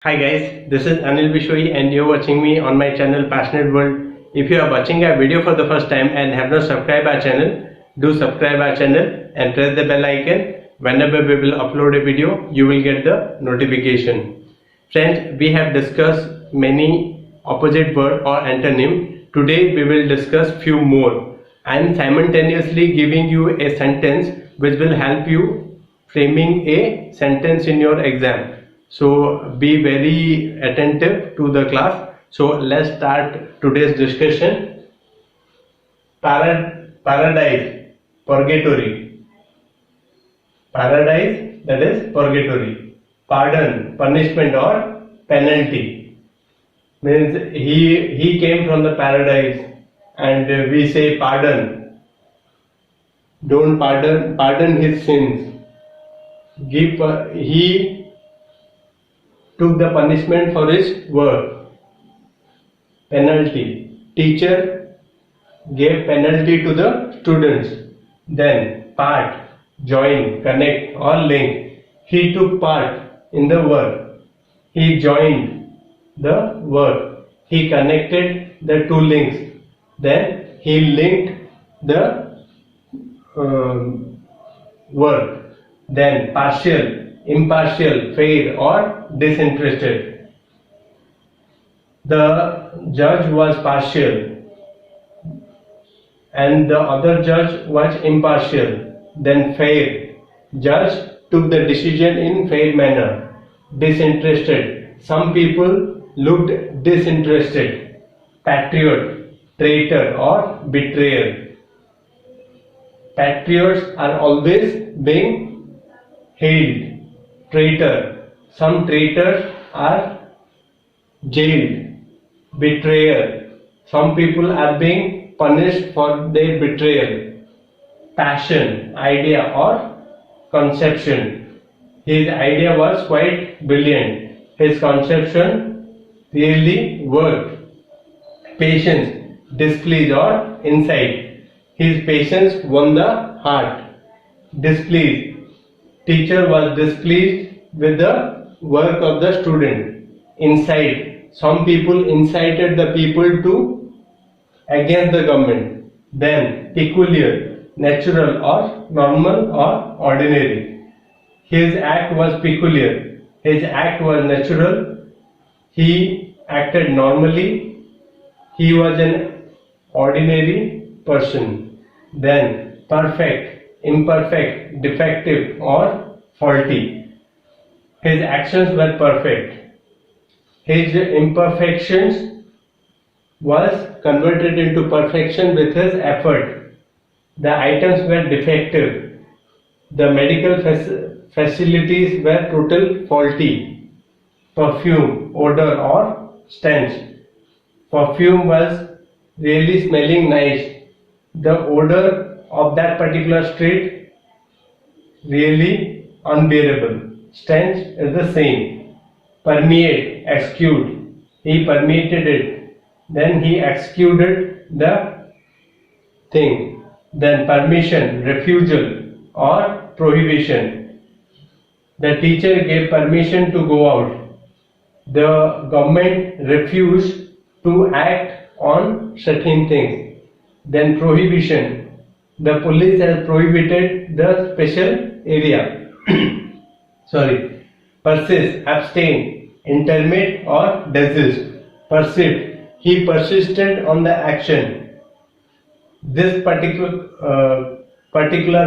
Hi guys, this is Anil Bishoi and you're watching me on my channel Passionate World. If you are watching our video for the first time and have not subscribed our channel, do subscribe our channel and press the bell icon. Whenever we will upload a video, you will get the notification. Friends, we have discussed many opposite word or antonym. Today we will discuss few more. I am simultaneously giving you a sentence which will help you framing a sentence in your exam. So be very attentive to the class. So let's start today's discussion. Paradise, purgatory. Paradise, that is purgatory. Pardon, punishment or penalty. Means he came from the paradise and we say pardon. Don't pardon his sins. He took the punishment for his work. Penalty. Teacher gave penalty to the students. Then part, join, connect or link. He took part in the work. He joined the work. He connected the two links. Then he linked the work. Then partial, impartial, fair or disinterested. The judge was partial and the other judge was impartial. Then fair. Judge took the decision in fair manner. Disinterested. Some people looked disinterested. Patriot, traitor or betrayer. Patriots are always being hailed. Traitor. Some traitors are jailed. Betrayer. Some people are being punished for their betrayal. Passion, idea or conception. His idea was quite brilliant. His conception really worked. Patience, displeased or insight. His patience won the heart. Displeased. Teacher was displeased with the work of the student. Incite. Some people incited the people to against the government. Then peculiar, natural or normal or ordinary. His act was peculiar. His act was natural. He acted normally. He was an ordinary person. Then perfect, imperfect, defective or faulty. His actions were perfect. His imperfections was converted into perfection with his effort. The items were defective. The medical facilities were total faulty. Perfume, odor or stench. Perfume was really smelling nice. The odor of that particular street really unbearable. Stench is the same. Permeate, execute. He permeated it. Then he executed the thing. Then permission, refusal or prohibition. The teacher gave permission to go out. The government refused to act on certain things. Then prohibition. The police has prohibited the special area. Sorry. Persist, abstain, intermit or desist. Persist. He persisted on the action. This particular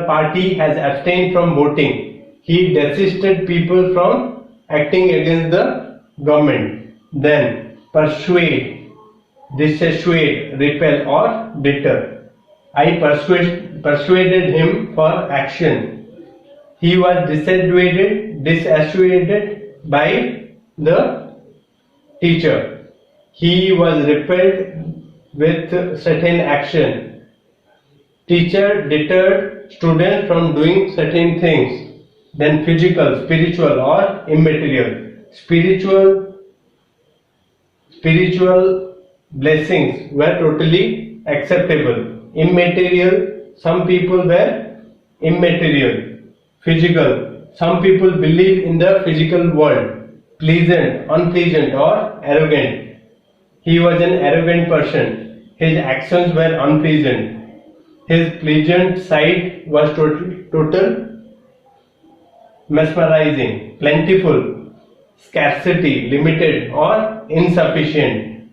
party has abstained from voting. He desisted people from acting against the government. Then persuade, dissuade, repel or deter. I persuaded him for action. He was dissuaded by the teacher. He was repelled with certain action. Teacher deterred students from doing certain things. Then physical, spiritual or immaterial. Spiritual blessings were totally acceptable. Immaterial, some people were immaterial. Physical, some people believe in the physical world. pleasant, unpleasant or arrogant. He was an arrogant person. His actions were unpleasant. His pleasant side was total mesmerizing, plentiful, scarcity, limited or insufficient.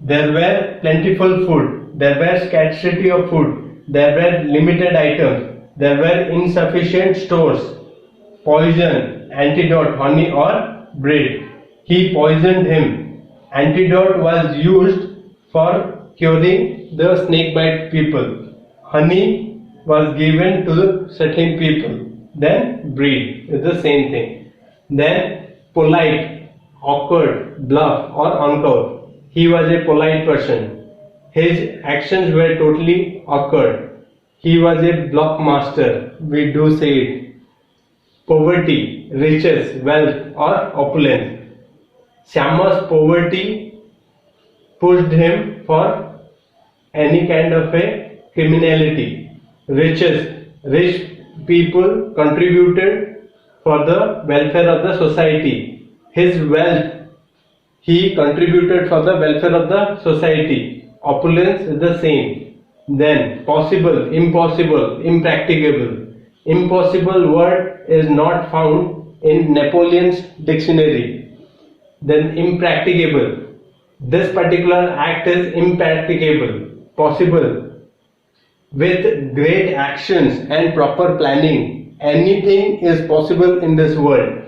There were plentiful food, there were scarcity of food, there were limited items, there were insufficient stores, poison, antidote, honey or bread. He poisoned him. Antidote was used for curing the snake bite people. Honey was given to certain people. Then breed is the same thing. Then polite, awkward, bluff or uncouth. He was a polite person. His actions were totally awkward. He was a bluff master. We do say it. Poverty, riches, wealth or opulence. Syama's poverty pushed him for any kind of a criminality. Riches, rich people contributed for the welfare of the society. His wealth, he contributed for the welfare of the society. Opulence is the same. Then possible, impossible, impracticable. Impossible word is not found in Napoleon's dictionary. Then impracticable. This particular act is impracticable. Possible. With great actions and proper planning, anything is possible in this world.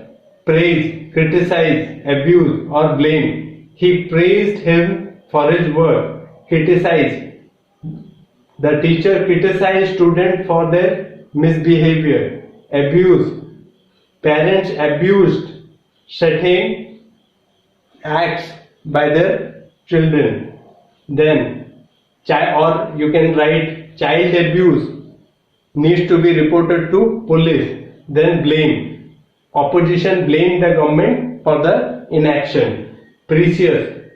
Praise, criticize, abuse or blame. He praised him for his work. Criticize. The teacher criticized students for their misbehavior. Abuse. Parents abused certain acts by their children. Then, or you can write child abuse needs to be reported to police. Then blame. Opposition blamed the government for the inaction. Precious.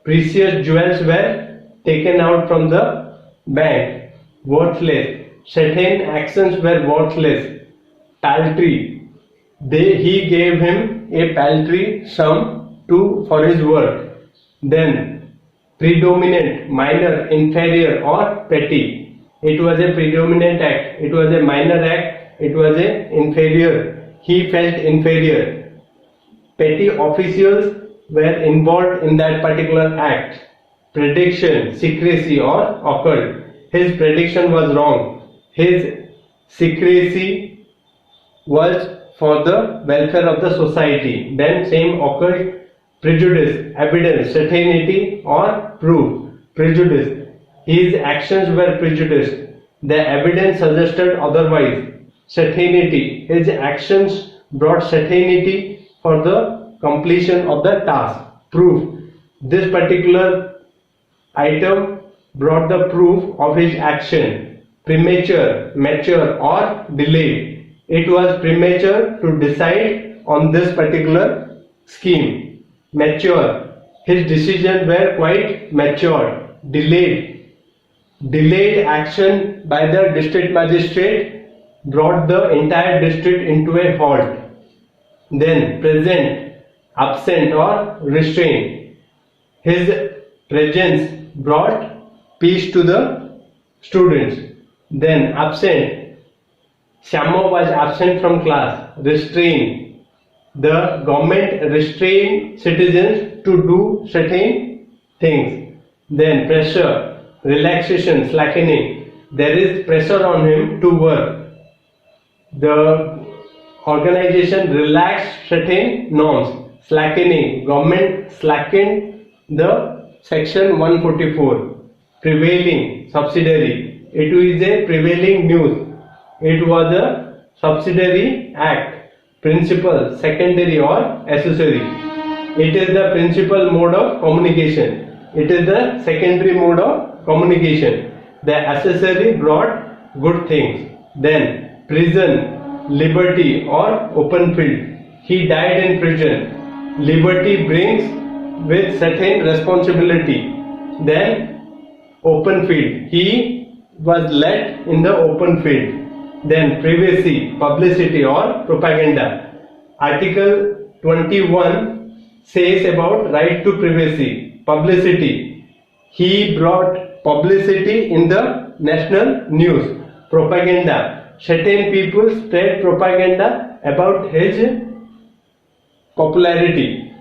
Precious jewels were taken out from the bank. Worthless. Certain actions were worthless. Paltry. He gave him a paltry sum for his work. Then predominant, minor, inferior or petty. It was a predominant act, it was a minor act, it was a inferior. He felt inferior. Petty officials were involved in that particular act. Prediction, secrecy or occult. His prediction was wrong. His secrecy was for the welfare of the society. Then same occult. Prejudice, evidence, certainty or proof. Prejudice. His actions were prejudiced. The evidence suggested otherwise. Certainty. His actions brought certainty for the completion of the task. Proof. This particular item brought the proof of his action. Premature, mature or delayed. It was premature to decide on this particular scheme. Mature. His decisions were quite mature. Delayed. Delayed action by the district magistrate brought the entire district into a halt. Then present, absent or restrained. His presence brought peace to the students. Then absent. Syama was absent from class. Restrained. The government restrained citizens to do certain things. Then pressure. Relaxation, slackening. There is pressure on him to work. The organization relaxed certain norms. Slackening. Government slackened the section 144. Prevailing, subsidiary. It is a prevailing news. It was a subsidiary act. Principal, secondary or accessory. It is the principal mode of communication. It is the secondary mode of communication. The accessory brought good things. Then prison, liberty or open field. He died in prison. Liberty brings with certain responsibility. Then open field. He was led in the open field. Then privacy, publicity or propaganda. Article 21 says about right to privacy, publicity. He brought publicity in the national news. Propaganda. Certain people spread propaganda about his popularity.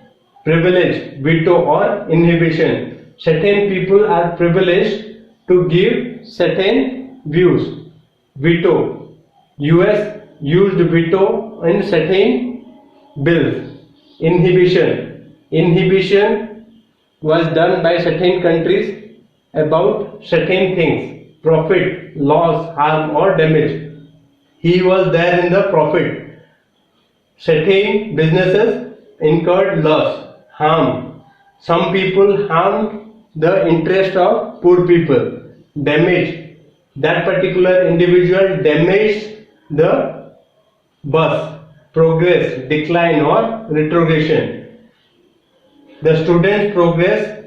Privilege, veto or inhibition. Certain people are privileged to give certain views. Veto. US used veto in certain bills. Inhibition. Inhibition was done by certain countries about certain things. Profit, loss, harm or damage. He was there in the profit. Certain businesses incurred loss, harm. Some people harmed the interest of poor people. Damage. That particular individual damaged the bus. Progress, decline or retrogression. The student's progress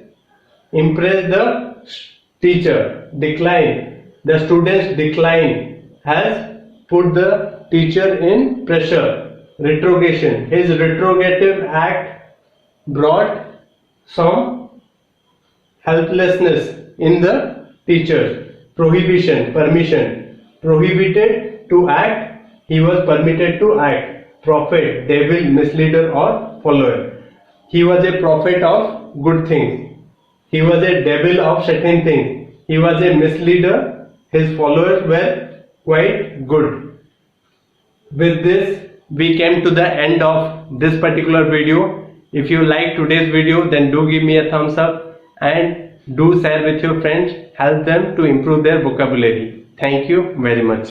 impressed the teacher. Decline. The student's decline has put the teacher in pressure. Retrogression. His retrogressive act brought some helplessness in the teacher. Prohibition. Permission. Prohibited to act. He was permitted to act. Prophet, devil, misleader or follower. He was a prophet of good things. He was a devil of certain things. He was a misleader. His followers were quite good. With this, we came to the end of this particular video. If you like today's video, then do give me a thumbs up and do share with your friends. Help them to improve their vocabulary. Thank you very much.